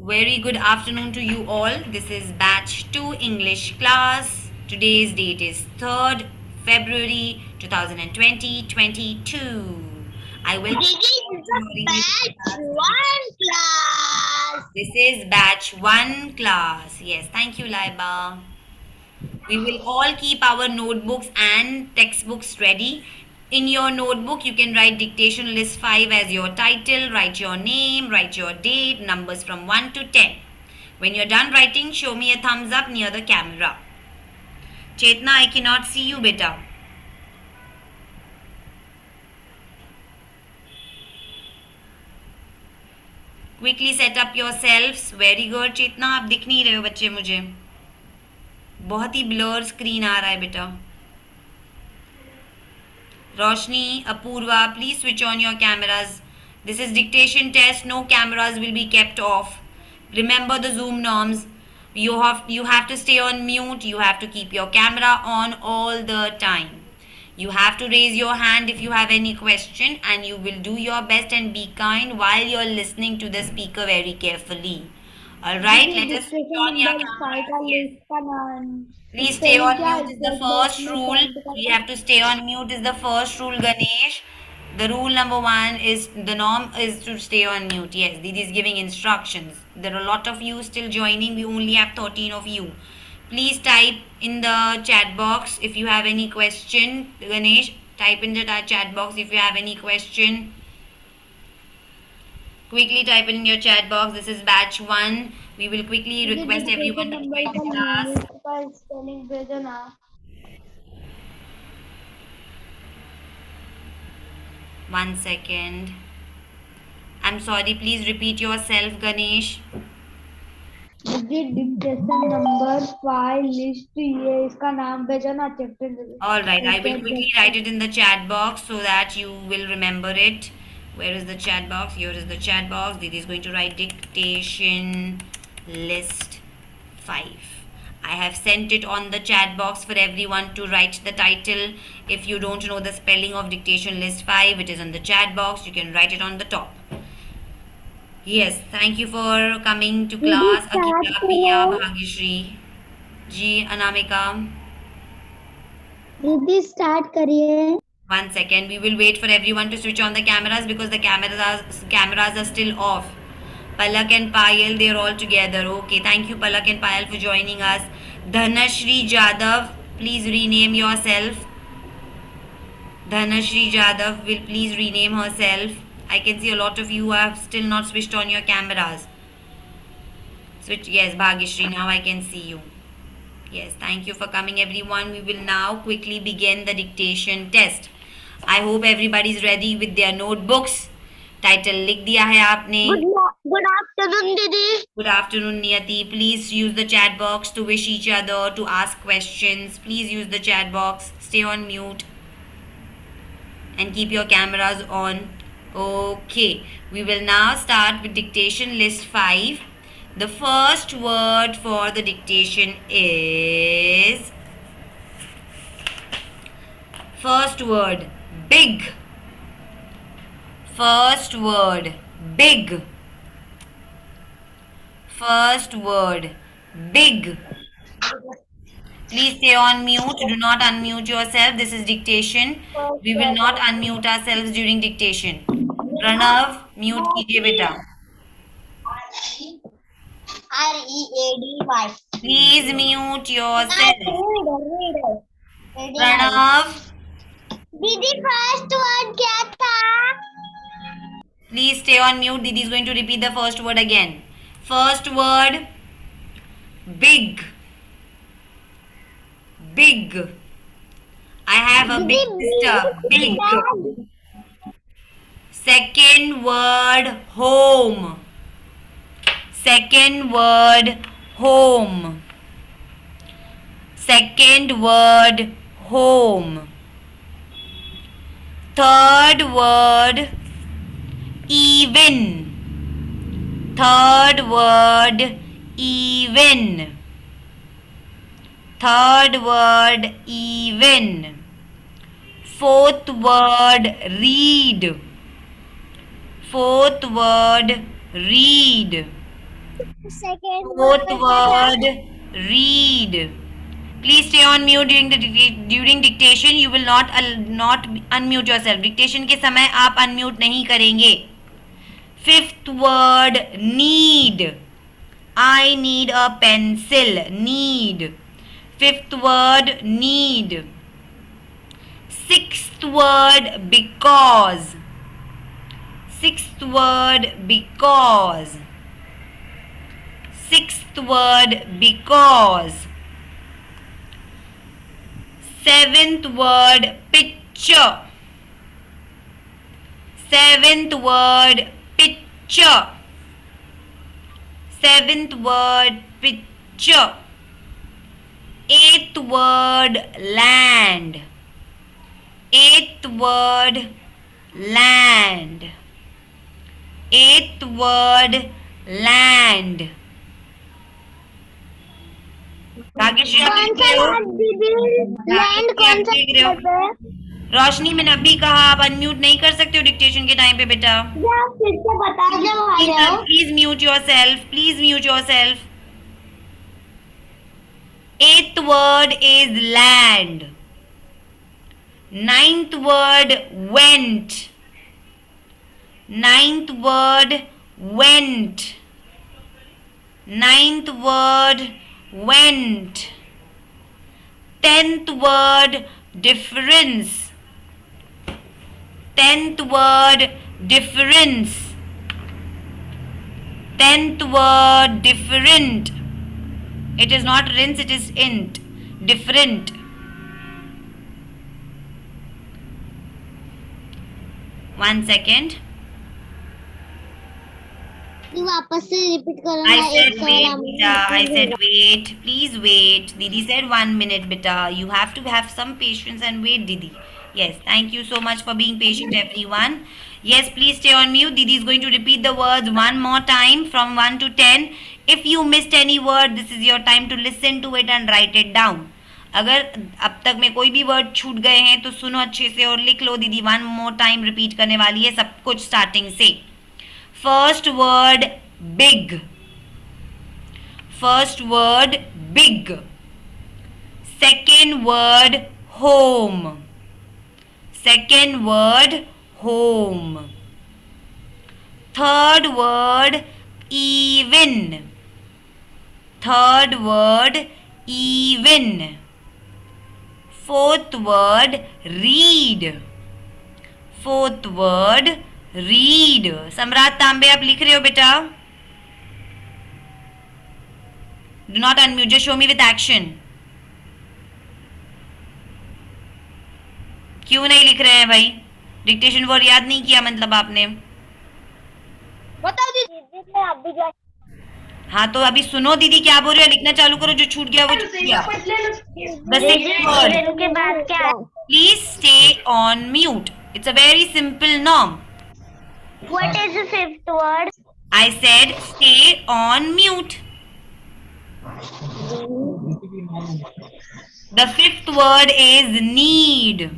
Very good afternoon to you all. This is batch 2 English class. Today's date is 3rd February 2022. I will This is the batch one class. This is batch 1 class. Yes, thank you Laiba. We will all keep our notebooks and textbooks ready. In your notebook, you can write dictation list 5 as your title, write your name, write your date, numbers from 1 to 10. When you're done writing, show me a thumbs up near the camera. Chetna, I cannot see you, beta. Quickly set up yourselves. Very good, Chetna. आप दिख नहीं रहे हो बच्चे मुझे. बहुत ही blur screen आ रहा है बेटा. Roshni, Apurva, please switch on your cameras. This is dictation test. No cameras will be kept off. Remember the Zoom norms. You have to stay on mute. You have to keep your camera on all the time. You have to raise your hand if you have any question, and you will do your best and be kind while you're listening to the speaker very carefully. Alright, let us switch on your cameras. Yes. Please stay on mute is the first rule. We have to stay on mute is the first rule, Ganesh. The rule number 1 is the norm is to stay on mute. Yes, Didi is giving instructions. There are a lot of you still joining. We only have 13 of you. Please type in the chat box if you have any question. Ganesh, type in the chat box if you have any question. Quickly type in your chat box. This is batch 1. We will quickly request everyone to join the class. One second. I'm sorry, please repeat yourself, Ganesh. Dictation number 5 list ये इसका नाम भेजना chapter. All right, I will quickly write it in the chat box so that you will remember it. Where is the chat box? Here is the chat box. Didi is going to write dictation list 5. I have sent it on the chat box for everyone to write the title. If you don't know the spelling of dictation list 5, it is on the chat box. You can write it on the top. Yes, thank you for coming to class. Akita, Priya, Bhagishri, Ji, Anamika. दीदी start करिए. 1 second. We will wait for everyone to switch on the cameras because the cameras are still off. Palak and Payal, they are all together. Okay, thank you Palak and Payal for joining us. Dhanashri Jadhav, please rename yourself. Dhanashri Jadhav will please rename herself. I can see a lot of you have still not switched on your cameras. Switch, yes, Bhagishri, now I can see you. Yes, thank you for coming everyone. We will now quickly begin the dictation test. I hope everybody is ready with their notebooks. Title लिख दिया है आपने. Good afternoon, Didi. Good afternoon, Niyati. Please use the chat box to wish each other, to ask questions. Please use the chat box. Stay on mute and keep your cameras on. Okay, we will now start with dictation list 5. The first word for the dictation is first word big. First word big. First word big. Please stay on mute. Do not unmute yourself. This is dictation. We will not unmute ourselves during dictation. Pranav, mute कीजिए बेटा. READY. Please mute yourself. Pranav, Didi, first word क्या था? please stay on mute. Didi is going to repeat the first word again. First word big. Big. I have a big sister. Big. Second word home. Second word home. Second word home. Third word even. Third word even. Third word even. Fourth word read. Fourth word read. Second Fourth word, read. Please stay on mute during dictation. You will not unmute yourself. Dictation के समय आप unmute नहीं करेंगे. Fifth word, need. I need a pencil. Need. Fifth word, need. Sixth word, because. Sixth word, because. Sixth word, because. Seventh word, picture. Seventh word, picture. Seventh word, picture. Eighth word, land. Eighth word, land. Eighth word, land. Bhagyashree आप लिख रहे हो? Land कौन सा लिख रहे हो? शब्द है? रोशनी मैंने अभी कहा आप अनम्यूट नहीं कर सकते हो डिक्टेशन के टाइम पे बेटा. क्या फिर से बता दो भाई. Please mute yourself. Please mute yourself. Eighth word is land. Ninth word, went. Ninth word, went. Ninth word, went. Tenth word, difference. Tenth word, difference. Tenth word, different. It is not rinse, it is int. Different. One second. वापस से repeat करो. I said wait, beta. I said wait. Please wait. Didi said 1 minute, beta. You have to have some patience and wait, Didi. Yes, thank you so much for being patient, everyone. Yes, please stay on mute. Didi is going to repeat the words one more time from 1 to 10. If you missed any word, this is your time to listen to it and write it down. अगर अब तक में कोई भी word छूट गए हैं तो सुनो अच्छे से और लिख लो. दीदी वन मोर टाइम रिपीट करने वाली है सब कुछ स्टार्टिंग से. First word, big. First word, big. Second word, home. Second word, home. Third word, even. Third word, even. Fourth word, read. Fourth word, read. सम्राट तांबे आप लिख रहे हो बेटा? Do not unmute. Just show me with action. क्यों नहीं लिख रहे हैं भाई? डिक्टेशन वर्ड याद नहीं किया मतलब आपने? बताओ दीदी. हाँ तो अभी सुनो दीदी क्या बोल रहे हो. लिखना चालू करो. जो छूट गया वो छूट गया. The sixth word. के बाद क्या? Please stay on mute. It's a very simple norm. What is the fifth word? I said stay on mute. The fifth word is need.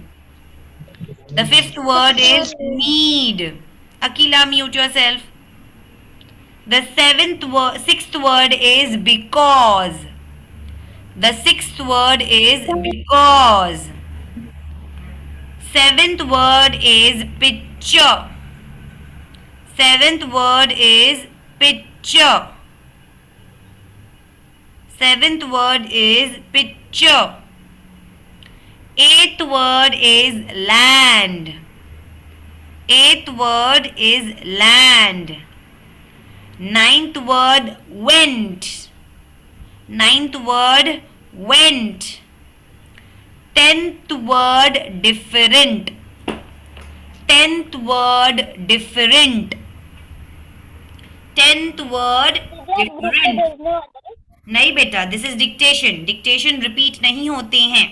The fifth word is need. Akila, mute yourself. The sixth word is because. The sixth word is because. Seventh word is picture. Seventh word is picture. Seventh word is picture. Eighth word is land. Eighth word is land. Ninth word went. Ninth word went. Tenth word different. Tenth word different. Tenth word different. नहीं बेटा, this is dictation. Dictation repeat नहीं होते हैं.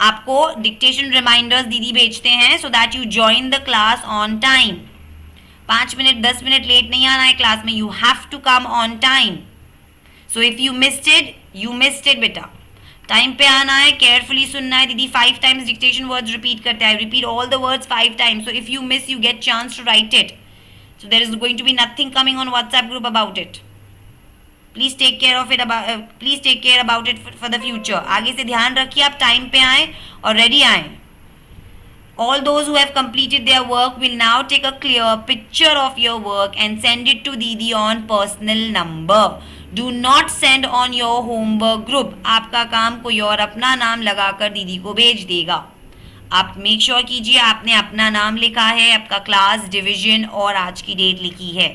आपको dictation reminders दीदी भेजते हैं so that you join the class on time. 5 minute 10 minute late नहीं आना है क्लास में. You have to come on time. So if you missed it बेटा. टाइम पे आना है, केयरफुली सुनना है. दीदी 5 टाइम्स डिक्टेशन वर्ड्स रिपीट करते हैं. Repeat all the words 5 times. So if you miss you get chance to write it. So there is going to be nothing coming on WhatsApp group about it. Please take care about it for the future. आगे से ध्यान रखिए, आप time पे आए और ready आए. All those who have completed their work will now take a clear picture of your work and send it to Didi on personal number. Do not send on your homework group. आपका काम कोई और अपना नाम लगाकर दीदी को भेज देगा. आप मेक श्योर कीजिए आपने अपना नाम लिखा है, आपका क्लास, डिवीजन और आज की डेट लिखी है.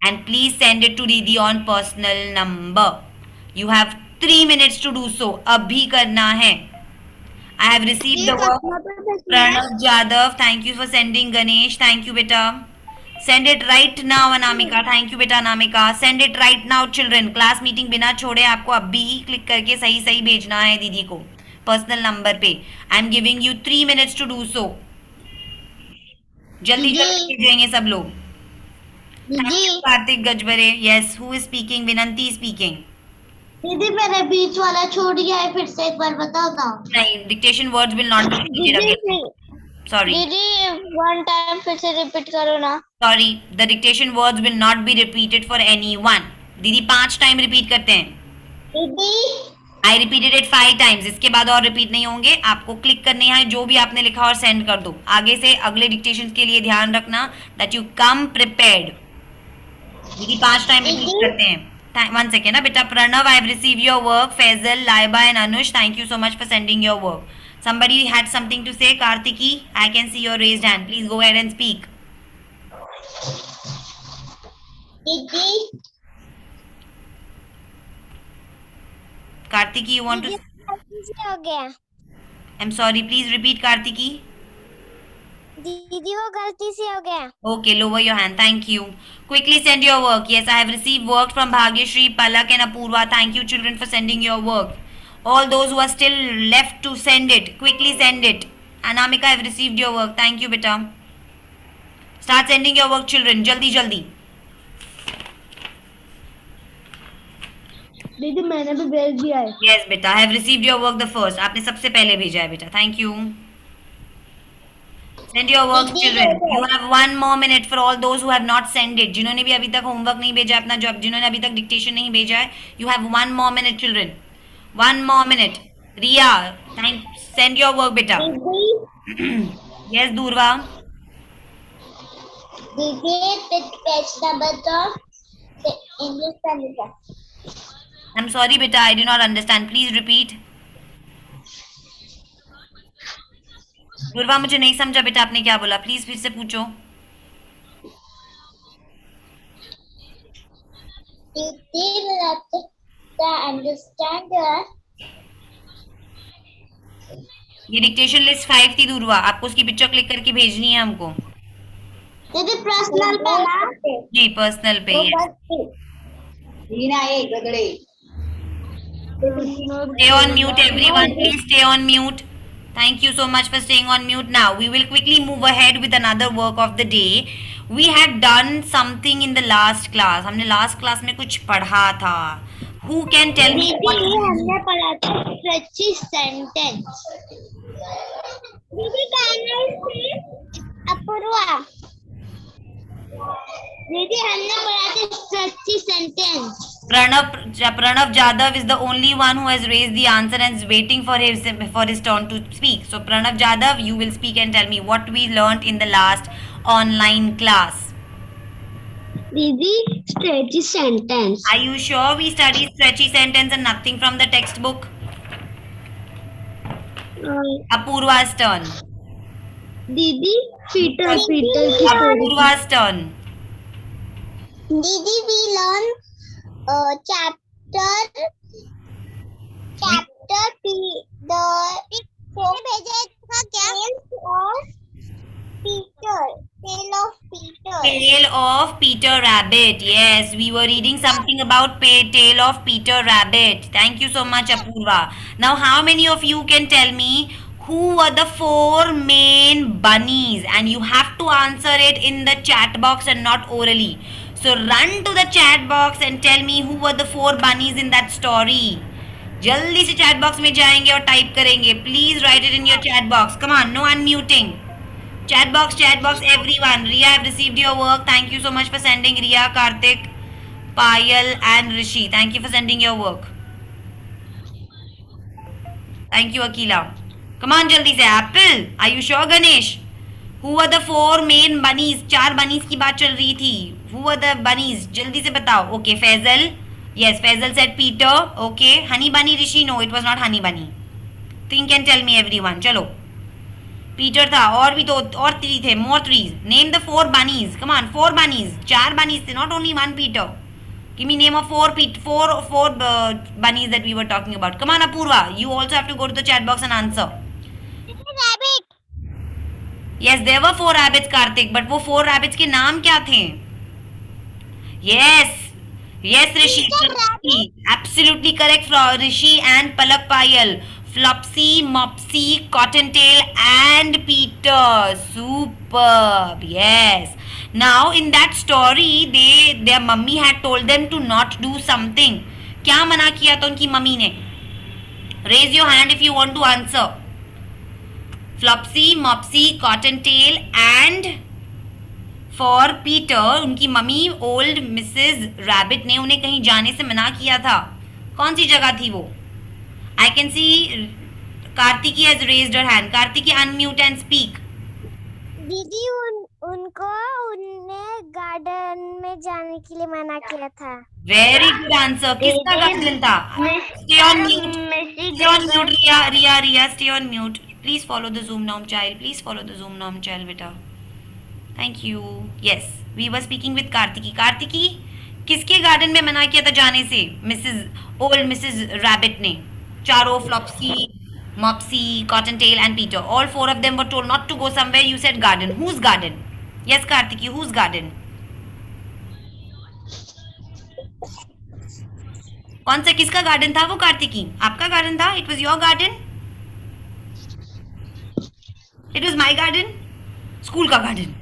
And please send it to Didi on personal number. You have 3 minutes to do so. अभी करना है. I have received the work. Pranav Jadhav, thank you for sending. Ganesh, thank you beta. Send it right now Anamika, thank you beta Anamika. Send it right now children. Class meeting बिना छोड़े आपको अभी ही click करके सही सही भेजना है दीदी को पर्सनल नंबर पे. I am giving you 3 minutes to do so. जल्दी जल्दी भेजेंगे सब लोग. Thank you Kartik गजबरे. Yes, who is speaking? Vinanti speaking. दीदी मेरे बीच वाला छूट गया है, फिर से एक बार बताओ ना. नहीं, dictation words will not be repeated again. Sorry दीदी वन टाइम फिर से रिपीट करो ना. Sorry, the dictation words will not be repeated for anyone. दीदी 5 टाइम रिपीट करते हैं. दीदी आई रिपीटेड इट 5 टाइम्स. इसके बाद और रिपीट नहीं होंगे. आपको क्लिक करने हैं जो भी आपने लिखा और सेंड कर दो. आगे से अगले डिक्टेशन के लिए ध्यान रखना दैट यू कम प्रिपेयर्ड. दीदी 5 टाइम रिपीट करते हैं. 1 second ना बेटा. Pranav, I have received your work. Faisal, Laiba and Anush, thank you so much for sending your work. Somebody had something to say. Kartiki, I can see your raised hand. Please go ahead and speak. दीदी Kartiki, you want to? हो गया. I'm sorry. Please repeat, Kartiki. दीदी वो गलती से हो गया. Okay, lower your hand. Thank you. Quickly send your work. Yes, I have received work from Bhagyashri, Palak and Apurva. Thank you, children, for sending your work. All those who are still left to send it, quickly send it. Anamika, I have received your work. Thank you, beta. Start sending your work, children. Jaldi, jaldi. दीदी मैंने भी भेज दिया है. Yes, beta. I have received your work the first. आपने सबसे पहले भेजा है, बेटा. Thank you. Send your work, children. You have 1 more minute for all those who have not sent it. जिन्होंने भी अभी तक होमवर्क नहीं भेजा अपना जॉब, जिन्होंने अभी तक डिक्टेशन नहीं भेजा है, you have 1 more minute, children. 1 more minute. Riya, send your work, beta. Yes, Durva. दीदी पेज नंबर तो इंग्लिश का लिखा. I'm sorry, beta. I do not understand. Please repeat. दुर्वा, मुझे नहीं समझा बेटा आपने क्या बोला. प्लीज फिर से पूछो. ये डिक्टेशन लिस्ट 5 थी दुर्वा. आपको उसकी पिक्चर क्लिक करके भेजनी है हमको. दीदी पर्सनल पे ना. जी पर्सनल पे. Stay on mute, everyone. Please stay on mute. Thank you so much for staying on mute. Now we will quickly move ahead with another work of the day. We had done something in the last class. हमने last class में कुछ पढ़ा था. Who can tell me what? हमने पढ़ा था stretchy sentence. दीदी कहना है अपूर्वा. दीदी हमने पढ़ा था stretchy sentence. Pranav Jadhav is the only one who has raised the answer and is waiting for his turn to speak. So Pranav Jadhav, you will speak and tell me what we learnt in the last online class. Didi, stretchy sentence. Are you sure we studied stretchy sentence and nothing from the textbook? Apurva's turn. Didi, Peter की story. Apurva's turn. Didi, we learn chapter Tale of Peter Rabbit. Yes, we were reading something about Tale of Peter Rabbit. Thank you so much, Apurva. Now, how many of you can tell me who were the 4 main bunnies? And you have to answer it in the chat box and not orally. So run to the chat box and tell me who were the 4 bunnies in that story. जल्दी से chat box में जाएंगे और type करेंगे. Please write it in your chat box. Come on, no unmuting. Chat box, everyone. Riya, I have received your work. Thank you so much for sending. Riya, Karthik, Payal, and Rishi. Thank you for sending your work. Thank you, Akila. Come on, jaldi se. Apple. Are you sure, Ganesh? Who were the four main bunnies? 4 bunnies की बात चल रही थी. Who were the bunnies? जल्दी से बताओ. Okay, Faisal. Yes, Faisal said Peter. Okay, Honey Bunny, Rishi. No, it was not Honey Bunny. Think and tell me, everyone. चलो. Peter था. और भी दो और 3 थे. More 3s. Name the 4 bunnies. Come on, 4 bunnies. 4 bunnies थे. Not only one Peter. Give me name of 4 bunnies that we were talking about. Come on, Apurva. You also have to go to the chat box and answer. Rabbit. Yes, there were 4 rabbits, Karthik. But वो 4 rabbits के नाम क्या थे? Yes. Yes, Rishi. Absolutely correct, Rishi and Palak Payal. Flopsy, Mopsy, Cottontail, and Peter. Superb. Yes. Now, in that story, their mummy had told them to not do something. क्या मना किया था उनकी मम्मी ने? Raise your hand if you want to answer. Flopsy, Mopsy, Cottontail, and for Peter, उनकी mummy old Mrs rabbit ने उन्हें कहीं जाने से मना किया था. कौन सी जगह थी वो? I can see Kartiki has raised her hand. Kartiki, unmute and speak. दीदी उन्हें गार्डन में जाने के लिए मना किया था. Very good answer. किसका गार्डन था? Stay on mute. Stay on mute, Ria. Stay on mute. Please follow the Zoom norm, child. Please follow the Zoom norm, child, beta. Thank you. Yes, we were speaking with Kartiki. Kartiki, किसके garden में मना किया था जाने से? Old Mrs rabbit ने. चारों, फ्लॉप्सी, मॉप्सी, कॉटनटेल and Peter. All 4 of them were told not to go somewhere. You said garden. Whose garden? Yes, Kartiki, whose garden? कौन सा किसका गार्डन था वो, कार्तिकी? आपका गार्डन था? It was your garden? It was my garden? School का garden.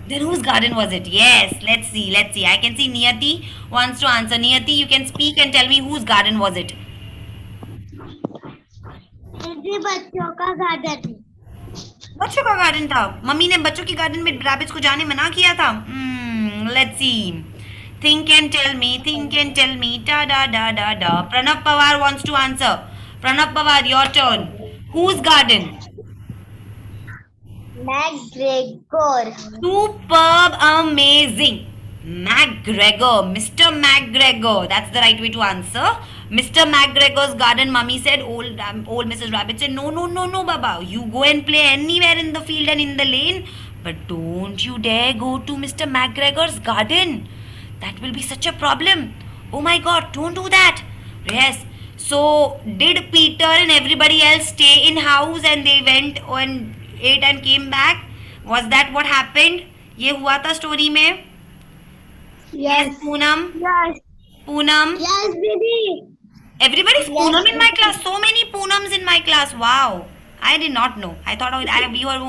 Then whose garden was it? Yes, let's see. I can see Niyati wants to answer. Niyati, you can speak and tell me whose garden was it? बच्चों का garden. बच्चों का garden था. Mummy ने बच्चों के garden में rabbits को जाने मना किया था. Let's see. Think and tell me. Da. Pranav Pawar wants to answer. Pranav Pawar, your turn. Whose garden? McGregor. Superb, amazing. McGregor, Mr. McGregor. That's the right way to answer. Mr. McGregor's garden. Mummy said, old Mrs. Rabbit said, no, Baba. You go and play anywhere in the field and in the lane, but don't you dare go to Mr. McGregor's garden. That will be such a problem. Oh my God, don't do that. Yes. So, did Peter and everybody else stay in house and they went and ate and came back? Was that what happened? ये हुआ था story में? Yes. Poonam? Yes. Poonam? Yes, Didi. Everybody's Poonam in my class. So many Poonams in my class. Wow. I did not know. I thought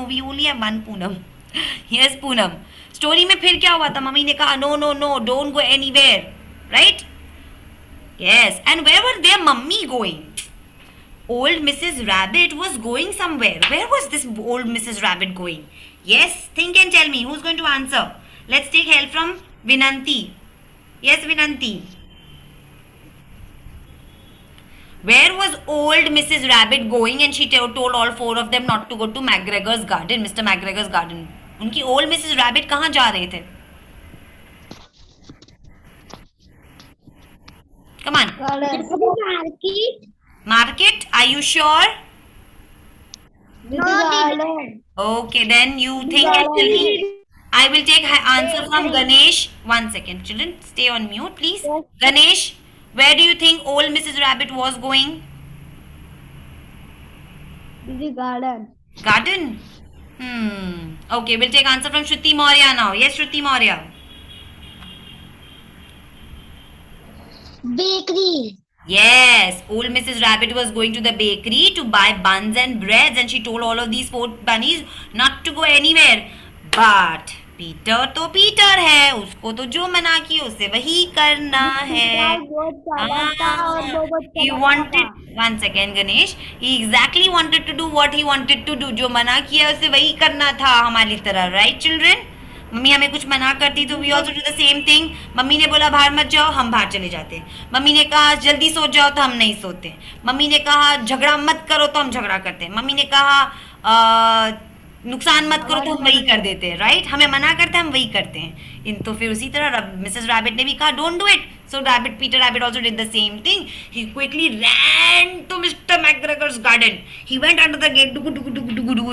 we only have one Poonam. Yes, Poonam. Story में फिर क्या हुआ था? Mummy ने कहा no, don't go anywhere. Right? Yes. And where were their mummy going? Old Mrs. Rabbit was going somewhere. Where was this old Mrs. Rabbit going? Yes, think and tell me. Who's going to answer? Let's take help from Vinanti. Yes, Vinanti. Where was old Mrs. Rabbit going and she told all 4 of them not to go to McGregor's garden, Mr. McGregor's garden? उनकी old Mrs. Rabbit कहाँ जा रहे थे? Come on. Market? Are you sure? Garden. Okay, then you think and tell me. I will take answer from Ganesh. 1 second, children. Stay on mute, please. Yes. Ganesh, where do you think old Mrs. Rabbit was going? The garden. Garden? Okay, we'll take answer from Shruti Maurya now. Yes, Shruti Maurya. Bakery. Yes, old Mrs. Rabbit was going to the bakery to buy buns and breads and she told all of these 4 bunnies not to go anywhere. But Peter तो Peter है, उसको तो जो मना किया उसे वही करना है. He wanted, 1 second Ganesh, he exactly wanted to do what he wanted to do. जो मना किया उसे वही करना था हमारी तरह, right children? मम्मी हमें कुछ मना करती तो we also do the same thing. Mummy ने बोला बाहर मत जाओ, हम बाहर चले जाते. मम्मी ने कहा जल्दी सो जाओ तो हम नहीं सोते. मम्मी ने कहा झगड़ा मत करो तो हम झगड़ा करते हैं. मम्मी ने कहा नुकसान मत करो तो हम वही कर देते हैं. राइट, हमें मना करते हैं, हम वही करते हैं. इन तो फिर उसी तरह मिसेस रैबिट ने भी कहा don't do it. So Peter Rabbit also did the same thing. He quickly ran to Mr. McGregor's garden. He went under the gate,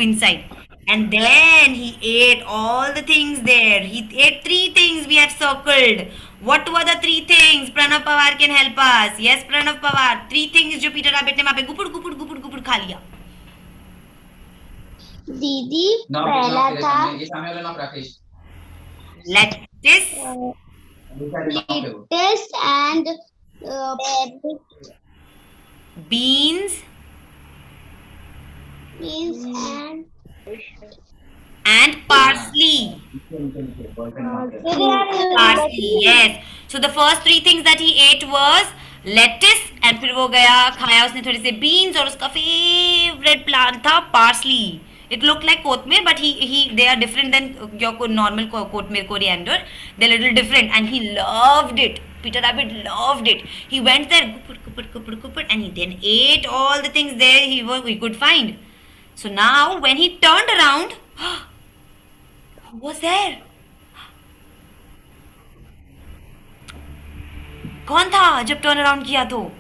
inside. And then he ate all the things there. He ate 3 things we have circled. What were the 3 things? Pranav Pawar can help us. Yes, Pranav Pawar. 3 things जो Peter Rabbit ने वहाँ पे गुपुड़ खा लिया. दीदी पहला था Lettuce, lettuce and beans, and parsley. Parsley, yes. So the first 3 things that he ate was lettuce, and फिर वो गया खाया उसने थोड़े से beans, और उसका favorite plant था parsley. It looked like kothmir, but they are different than your normal kothmir, coriander. They're a little different, and he loved it. Peter Rabbit loved it. He went there, kupud, and he then ate all the things there he could find. So now when he turned around, who was there? कौन था जब turn around किया तो?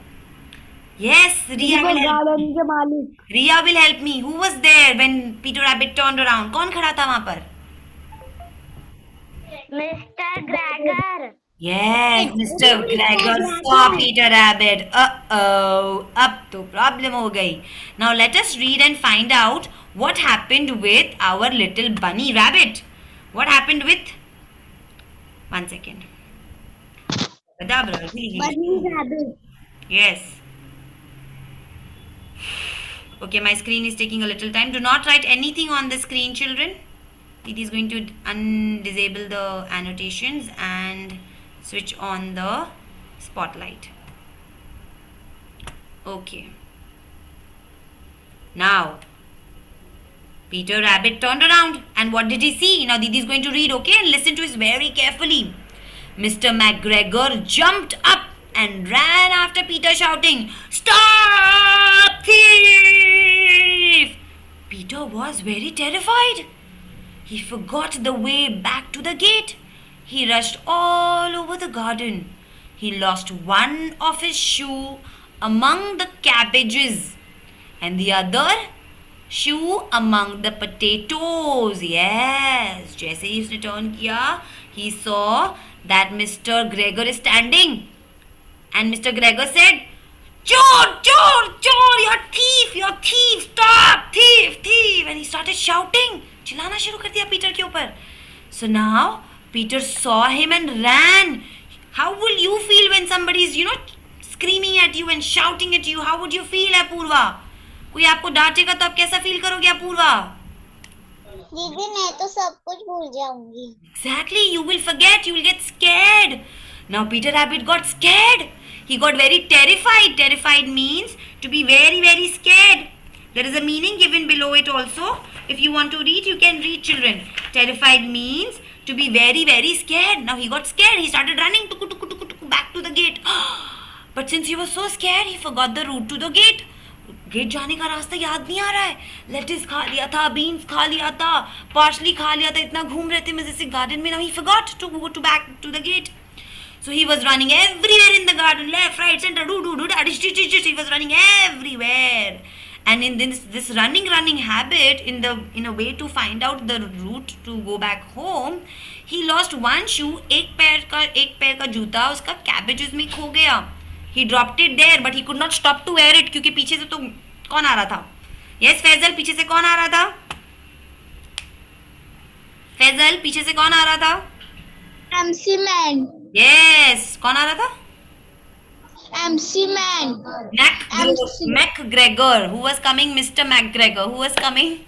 Yes, Riya will help me. के मालिक. Riya will help me. Who was there when Peter Rabbit turned around? कौन खड़ा था वहाँ पर? Mr. Gregor. Yes, Mr. Gregor saw Peter Rabbit. Uh-oh, अब तो problem हो गई. Now let us read and find out what happened with our little bunny rabbit. What happened with? 1 second. Bunny rabbit. Yes. Okay, my screen is taking a little time. Do not write anything on the screen, children. It is going to disable the annotations and switch on the spotlight. Okay. Now, Peter Rabbit turned around, and what did he see? Now Didi is going to read, okay? And listen to this very carefully. Mr. McGregor jumped up and ran after Peter shouting, "Stop, thief!" Peter was very terrified. He forgot the way back to the gate. He rushed all over the garden. He lost one of his shoe among the cabbages and the other shoe among the potatoes. Yes, जैसे ही उसने turn किया, he saw that Mr. Gregor is standing. And Mr. Gregor said, "Chor, chor, chor, you're thief, stop, thief." And he started shouting. चिल्लाना शुरू कर दिया Peter के ऊपर. So now Peter saw him and ran. How will you feel when somebody is, screaming at you and shouting at you? How would you feel, Apurva? कोई आपको डांटेगा तो आप कैसा फील करोगे, अपूर्वा? दीदी मैं तो सब कुछ भूल जाऊंगी. Exactly, you will forget, you will get scared. Now Peter Rabbit got scared. He got very terrified. Terrified means to be very, very scared. There is a meaning given below it also. If you want to read, you can read, children. Terrified means to be very, very scared. Now he got scared. He started running back to the gate. But since he was so scared, he forgot the route to the gate. Gate जाने का रास्ता याद नहीं आ रहा है. Lettuce खा लिया था, बीन्स खा लिया था, पार्सली खा लिया था, इतना घूम रहे थे मजे से गार्डन में. Now he forgot to go back to the gate. So he was running everywhere in the garden, left, right, center, he was running everywhere. And in this running habit, in a way to find out the route to go back home, he lost one shoe. एक पैर का जूता उसका cabbages में खो गया. He dropped it there, but he could not stop to wear it क्योंकि पीछे से तो कौन आ रहा था? Yes, फैजल, पीछे से कौन आ रहा था? फैजल, पीछे से कौन आ रहा था? MC Man. Yes, कौन आ रहा था? MC Man. McGregor. Who was coming? Mr. McGregor. Who was coming?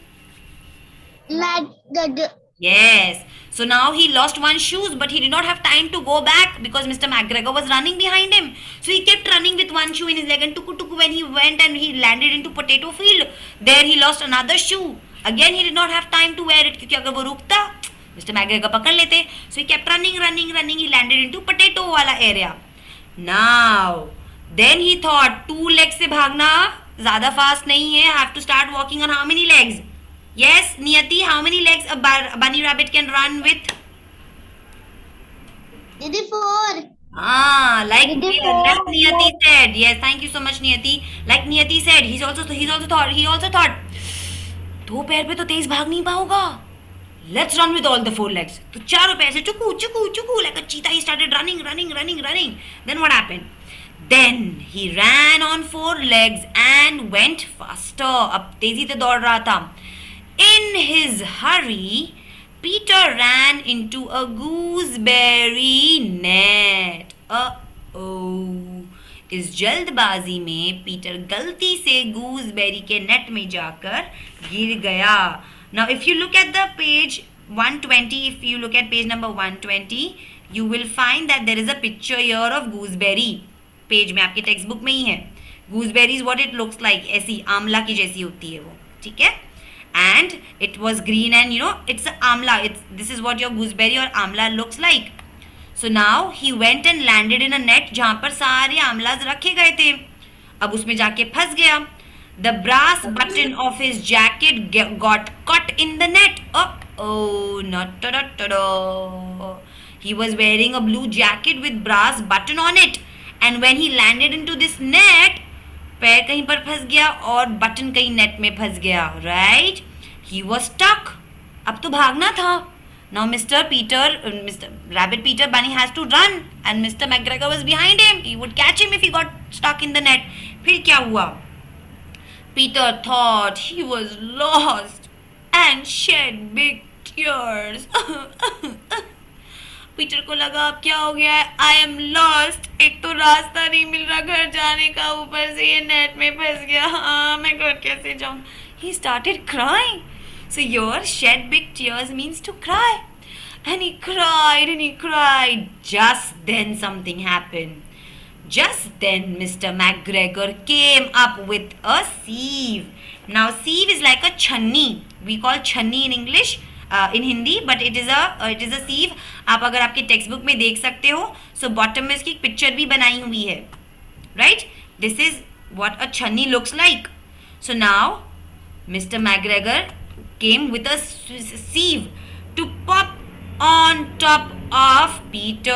Yes. So now he lost one shoes, but he did not have time to go back because Mr. McGregor was running behind him. So he kept running with one shoe in his leg, and when he went and he landed into potato field, there he lost another shoe. Again he did not have time to wear it क्योंकि अगर वो रुकता mister McGregor पकड़ लेते. So he kept running. He landed into potato वाला area. Now then he thought 2 legs से भागना ज्यादा फास्ट नहीं है. I have to start walking on how many legs? Yes, Niyati, how many legs a bunny rabbit can run with? दीदी 4. Like Didi, Niyati said. Yes, thank you so much, Niyati. Like Niyati said, he also thought 2 पैर पे तो तेज भाग नहीं पाऊंगा. Let's run with all the 4 legs. तो चारों पैर से चुकू like a cheetah. He started running. Then what happened? Then he ran on 4 legs and went faster. अब तेजी से दौड़ रहा था. In his hurry, Peter ran into a gooseberry net. इस जल्दबाजी में पीटर गलती से गूसबेरी के नेट में जाकर गिर गया. Now if you look at the page 120, if you look at page number 120, you will find that there is a picture here of gooseberry. Page में आपके टेक्स्ट बुक में ही है. gooseberry is what it looks like. ऐसी आंवला की जैसी होती है वो. ठीक है. And it was green and it's amla. This is what your gooseberry or amla looks like. So now he went and landed in a net जहाँ पर सारे आमलाज रखे गए थे. अब उसमें जाके फंस गया. The brass button of his jacket got caught in the net. Oh, not ta-da-ta-da. He was wearing a blue jacket with brass button on it. And when he landed into this net, पैर कहीं पर फंस गया और button कहीं net में फंस गया. राइट. He was stuck. अब तो भागना था. Now mister rabbit Peter bunny has to run and mister McGregor was behind him. He would catch him if he got stuck in the net. फिर क्या हुआ? Peter thought he was lost and shed big tears. Peter को लगा अब क्या हो गया है. I am lost. एक तो रास्ता नहीं मिल रहा घर जाने का, ऊपर से ये नेट में फंस गया. हाँ, मैं घर कैसे जाऊँ? He started crying. So your shed big tears means to cry. And he cried. Just then something happened. Just then Mr. McGregor came up with a sieve. Now sieve is like a channi. We call channi in English. In Hindi, but it is a sieve. आप अगर आपके text book में देख सकते हो. So bottom में इसकी picture भी बनाई हुई है. Right? This is what a channi looks like. So now Mr. McGregor came with a sieve to pop on top of Peter.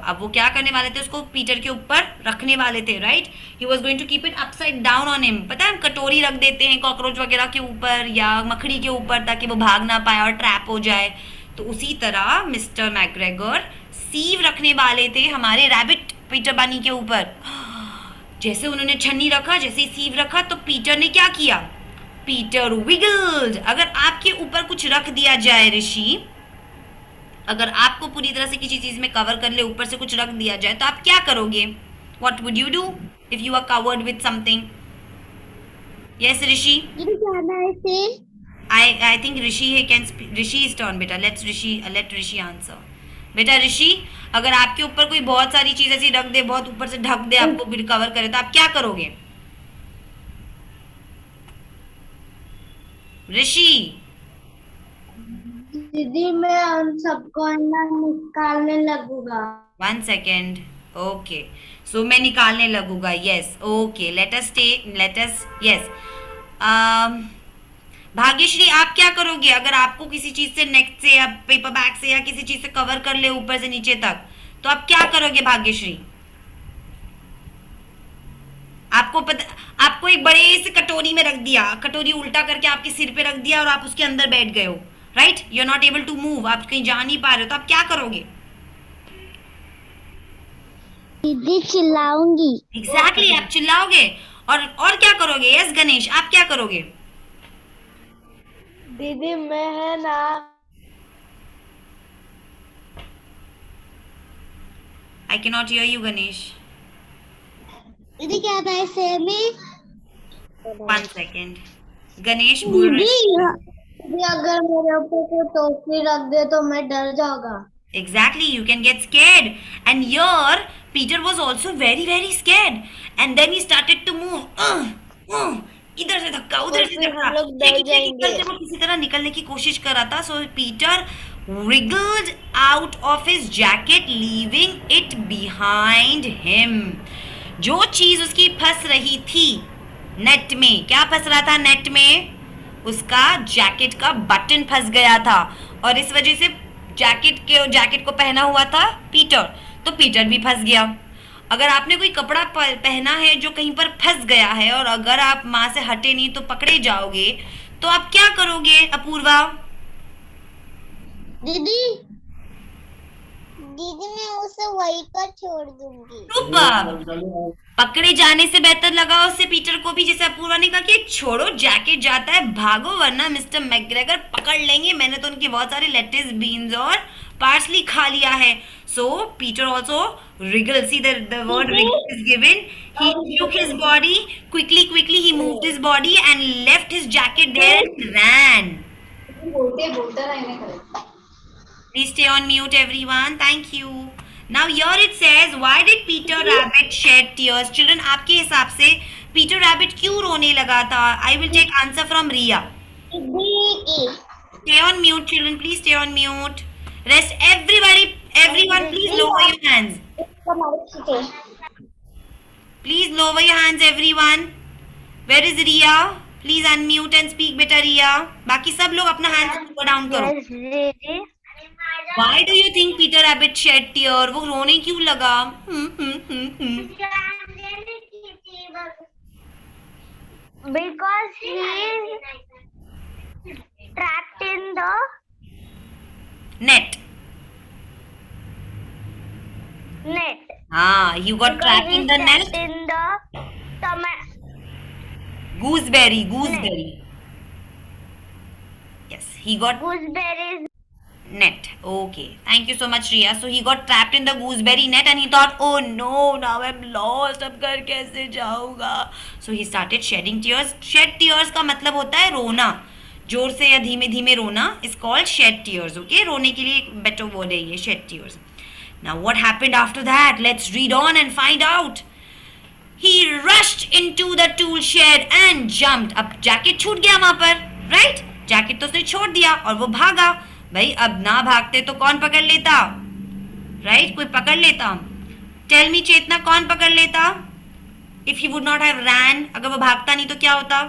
अब वो क्या करने वाले थे? उसको पीटर के ऊपर रखने वाले थे. Right? He was going to keep it upside down on him. पता है हम कटोरी रख देते हैं कॉकरोच वगैरह के ऊपर या मकड़ी के ऊपर ताकि वो भाग ना पाए और ट्रैप हो जाए. तो उसी तरह मिस्टर मैकग्रेगर सीव रखने वाले थे हमारे रैबिट पीटर बनी के ऊपर. जैसे उन्होंने छन्नी रखा, जैसे ही सीव रखा तो पीटर ने क्या किया? पीटर विगल्ड. अगर आपके ऊपर कुछ रख दिया जाए ऋषि, अगर आपको पूरी तरह से किसी चीज में कवर कर ले, ऊपर से कुछ रख दिया जाए तो आप क्या करोगे? What would you do if you are covered with something? Yes, Rishi. I think Rishi can speak. Rishi's turn, beta. let Rishi answer. बेटा ऋषि, अगर आपके ऊपर कोई बहुत सारी चीज ऐसी रख दे, बहुत ऊपर से ढक दे, आपको कवर करे, तो आप क्या करोगे? ऋषि. दीदी मैं उन सबको अंदर निकालने लगूंगा. 1 second. Okay. So मैं निकालने लगूंगा. Yes. Okay. Let us. Yes. Bhagyashree, आप क्या करोगे अगर आपको किसी चीज से नेक से या पेपर बैग से या किसी चीज से कवर कर ले ऊपर से नीचे तक, तो आप क्या करोगे भाग्यश्री? आपको एक बड़े से कटोरी में रख दिया, कटोरी उल्टा करके आपके सिर पे रख दिया और आप उसके अंदर बैठ गए हो. Right? You are not able to move. आप कहीं जा नहीं पा रहे हो, तो आप क्या करोगे? दीदी चिल्लाऊंगी. एग्जैक्टली, आप चिल्लाओगे. और क्या करोगे? यस गणेश, आप क्या करोगे? दीदी मैं है ना I cannot hear you, Ganesh. दीदी क्या था इसे में? 1 second. Ganesh बोल रहे. दीदी अगर मेरे ऊपर कोई टोकरी रख दे तो मैं डर जाऊंगा. Exactly, you can get scared. And here, Peter was also very, very scared. And then he started to move. इधर से धक्का, उधर से धक्का. वो किसी तरह निकलने की कोशिश कर रहा था. So Peter wriggled out of his jacket, leaving it behind him. जो चीज उसकी फंस रही थी नेट में, क्या फंस रहा था नेट में? उसका जैकेट का बटन फंस गया था, और इस वजह से जैकेट को पहना हुआ था पीटर, तो पीटर भी फंस गया। अगर आपने कोई कपड़ा पहना है जो कहीं पर फंस गया है, और अगर आप वहां से हटे नहीं तो पकड़े जाओगे, तो आप क्या करोगे अपूर्वा? दीदी मैं उसे वहीं पर छोड़ दूंगी। सुपर। पकड़े जाने से बेहतर लगा उससे पीटर को भी, जैसे अपूर्वा ने कहा कि छोड़ो जैकेट जाता है, भागो वरना मिस्टर मैकग्रेगर पकड़ लेंगे, मैंने तो उनके बहुत सारे लेट्स, बीन्स और पार्सली खा लिया है। So Peter also wriggle, see the word wriggle is given. He shook his body quickly, he moved his body and left his jacket there and ran. Please stay on mute everyone, thank you. Now here it says, why did Peter Rabbit shed tears? Children, आपके हिसाब से Peter Rabbit क्यों रोने लगा था? I will take answer from Riya. Stay on mute children, please stay on mute. Rest everyone please lower your hands. Please lower your hands everyone. Where is Riya? Please unmute and speak better Riya. बाकी सब लोग अपना hands lower down करो. Why do you think Peter Rabbit shed tear? वो रोने क्यों लगा? Because he is trapped in the net. You got trapped in the net. In the Gooseberry. Yes, he got gooseberries net. Okay, thank you so much Riya. So he got trapped in the gooseberry net and he thought, oh no, now I'm lost, अब घर कैसे जाऊंगा? So he started shedding tears. Shed tears का मतलब होता है रोना, जोर से या धीमे धीमे रोना is called shed tears. Okay, रोने के लिए better word है ये shed tears. Now what happened after that? Let's read on and find out. He rushed into the tool shed and jumped. अब जैकेट छूट गया वहां पर, right? जैकेट तो उसने छोड़ दिया और वो भागा. भाई अब ना भागते तो कौन पकड़ लेता? राइट, कोई पकड़ लेता? टेल मी चेतना, कौन पकड़ लेता? If he would not have ran, अगर वो भागता नहीं तो क्या होता?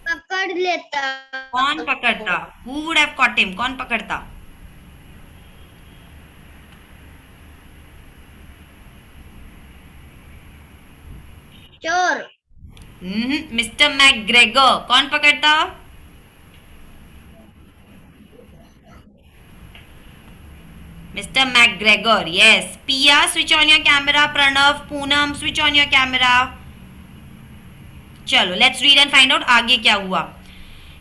पकड़ लेता। कौन पकड़ता? Who would have caught him? कौन पकड़ता? चोर। Mister McGregor. कौन पकड़ता? Mr. McGregor, yes. Pia, switch on your camera. Pranav, Poonam, switch on your camera. चलो, let's read and find out आगे क्या हुआ.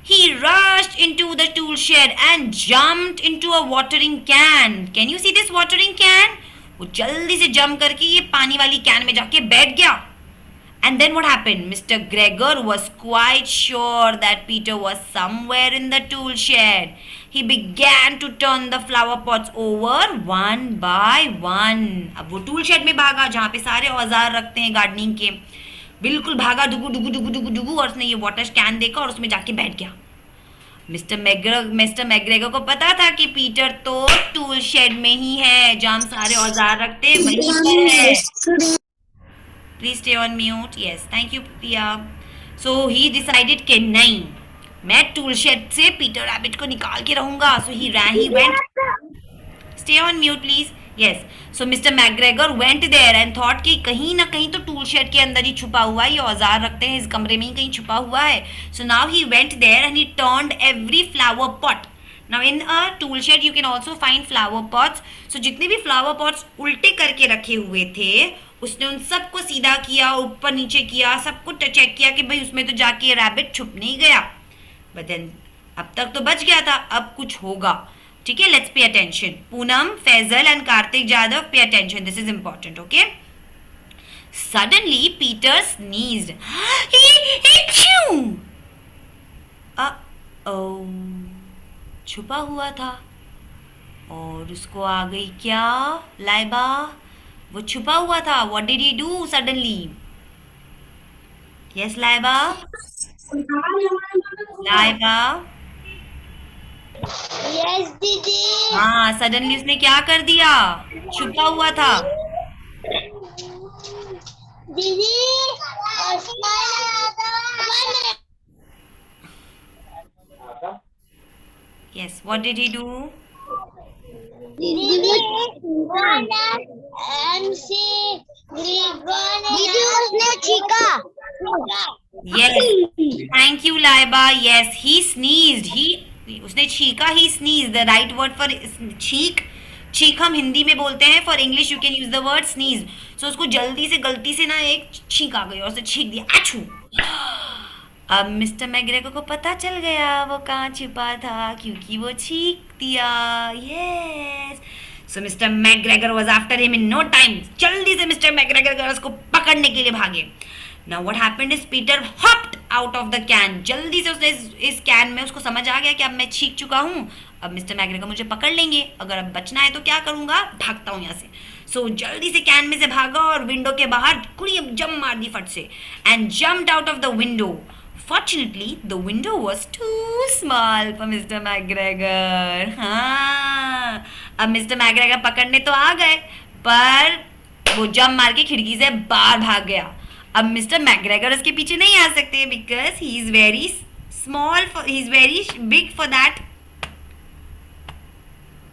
He rushed into the tool shed and jumped into a watering can. Can you see this watering can? वो जल्दी से jump करके ये पानी वाली कैन में जाके बैठ गया. And then what happened? Mr. Gregor was quite sure that Peter was somewhere in the tool shed. He began to turn the flower pots over one by one. अब वो टूल शेड में भागा जहाँ पे सारे औजार रखते हैं गार्डनिंग के. बिल्कुल भागा डुगू डुगू डुगू डुगू डुगू और उसने ये वाटर कैन देखा और उसमें जाके बैठ गया. मिस्टर मैकग्रेगर को पता था कि पीटर तो टूल शेड में ही है, जहाँ सारे औजार रखते हैं वहीं पर है. Please stay on mute. Yes, thank you, Priya. So he decided कि नहीं, मैं टूल शेड से पीटर रैबिट को निकाल के रहूंगा. So he went. Stay on mute, please. Yes. So Mr. McGregor went there and thought कि कहीं ना कहीं तो टूल शेड के अंदर ही छुपा हुआ है, ये औजार रखते हैं इस कमरे में ही कहीं छुपा हुआ है. So now he went there and he turned every flower pot. Now in a tool shed you can also find flower pots. So जितने भी flower pots उल्टे करके रखे हुए थे, उसने उन सबको सीधा किया, ऊपर नीचे किया, सबको चेक किया कि भाई उसमें तो जाके रैबिट छुप नहीं गया. बट देन अब तक तो बच गया था, अब कुछ होगा. ठीक है, let's pay attention. Poonam, Faizal and Kartik Jadhav, pay attention, this is important. Okay. Suddenly Peter sneezed. छुपा हुआ था और उसको आ गई क्या लाइबा? वो छुपा हुआ था. What did he do suddenly? Yes, Laiba. Laiba, yes दीदी। हाँ सडनली उसने क्या कर दिया, छुपा हुआ था। दीदी Yes, what did he do? दीदी उसने छीका। Yes, thank you Laiba. Yes, he sneezed. उसने छीका, he sneezed. The right word for छीक, छीक हम हिंदी में बोलते हैं. For English you can use the word sneeze. So उसको जल्दी से गलती से ना एक छींक आ गई और उसे छींक दिया, आछू। अब मिस्टर मैग्रेगर को पता चल गया वो कहाँ छिपा था, क्योंकि वो छींक दिया। Yes, so mister McGregor was after him in no time. जल्दी से मिस्टर मैग्रेगर उसको पकड़ने के लिए भागे। Now what happened is Peter hopped out of the can. जल्दी से उसने इस कैन में, उसको समझ आ गया कि अब मैं छींक चुका हूँ, अब मिस्टर मैग्रेगर मुझे पकड़ लेंगे, अगर अब बचना है तो क्या करूंगा, भागता हूँ यहाँ से। सो जल्दी से कैन में से भागा और विंडो के बाहर कुड़ी जंप मार दी फट से, and jumped out of the window. Fortunately, the window was too small for Mr. McGregor. हाँ, अब मिस्टर मैग्रेगर पकड़ने तो आ गए, पर वो जंप मार के खिड़की से बाहर भाग गया। अब मिस्टर मैग्रेगर उसके पीछे नहीं आ सकते, because he is very small, he is very big for that.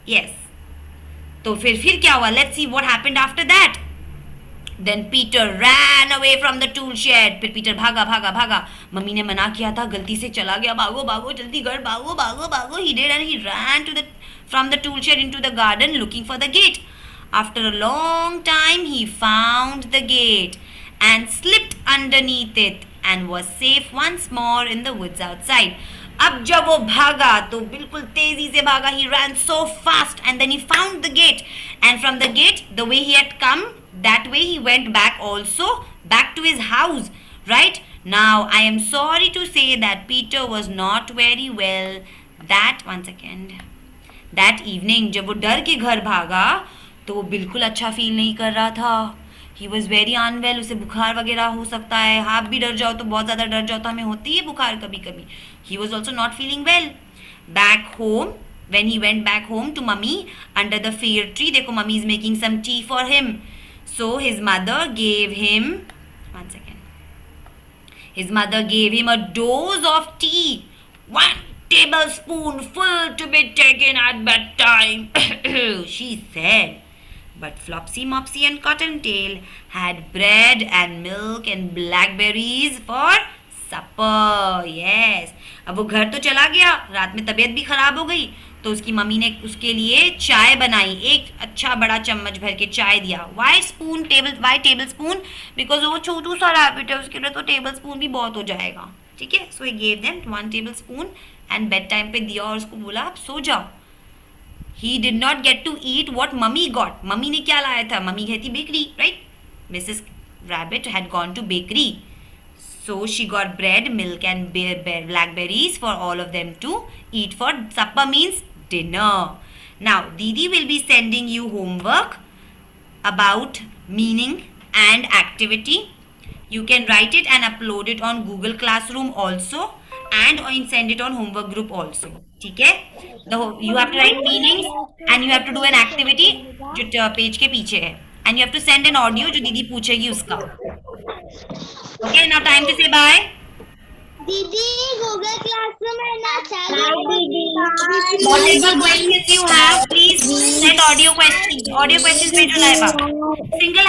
Yes, तो फिर क्या हुआ? Let's see what happened after that. Then Peter ran away from the tool shed. फिर पीटर भागा भागा भागा। मम्मी ने मना किया था, गलती से चला गया, भागो भागो जल्दी घर, भागो भागो भागो। He did, and he ran from the tool shed into the garden looking for the gate. After a long time he found the gate and slipped underneath it and was safe once more in the woods outside. अब जब वो भागा तो बिल्कुल तेजी से भागा। He ran so fast and then he found the gate, and from the gate, the way he had come, that way he went back also, back to his house. Right? Now I am sorry to say that Peter was not very well that evening. जब वो डर के घर भागा तो वो बिल्कुल अच्छा फील नहीं कर रहा था। He was very unwell. उसे बुखार वगैरह हो सकता है। आप भी डर जाओ तो, बहुत ज़्यादा डर जाओ तो हमें होती है बुखार कभी कभी। He was also not feeling well. Back home, when he went back home to mummy under the fir tree, देखो mummy is making some tea for him. So his mother gave him, one second, his mother gave him a dose of tea, 1 tablespoon full to be taken at bedtime, she said. But Flopsy, Mopsy and Cottontail had bread and milk and blackberries for supper. Yes. अब वो घर तो चला गया, रात में तबीयत भी खराब हो गई, तो उसकी मम्मी ने उसके लिए चाय बनाई, एक अच्छा बड़ा चम्मच भर के चाय दिया। Y table spoon? बिकॉज वो छोटू सा रैबिट है, उसके लिए तो टेबल स्पून भी बहुत हो जाएगा। ठीक है, so he gave them 1 table and bed पे दिया और उसको बोला आप सो जाओ। He did not get to eat what mummy got. Mummy ने क्या लाया था? मम्मी गई थी bakery, right? Mrs. Rabbit had gone to bakery. So she got bread, milk and blackberries for all of them to eat for supper, means dinner. Now, Didi will be sending you homework about meaning and activity. You can write it and upload it on Google Classroom also, and send it on homework group also. ठीक है? You have to write meanings and you have to do an activity जो page के पीछे है, and you have to send an audio जो दीदी पूछेगी उसका। Okay, now time to say bye. दीदी गूगल क्लासरूम है ना, चालू दीदी। Whatever questions you have, please send audio questions भेजो लाइबा। Single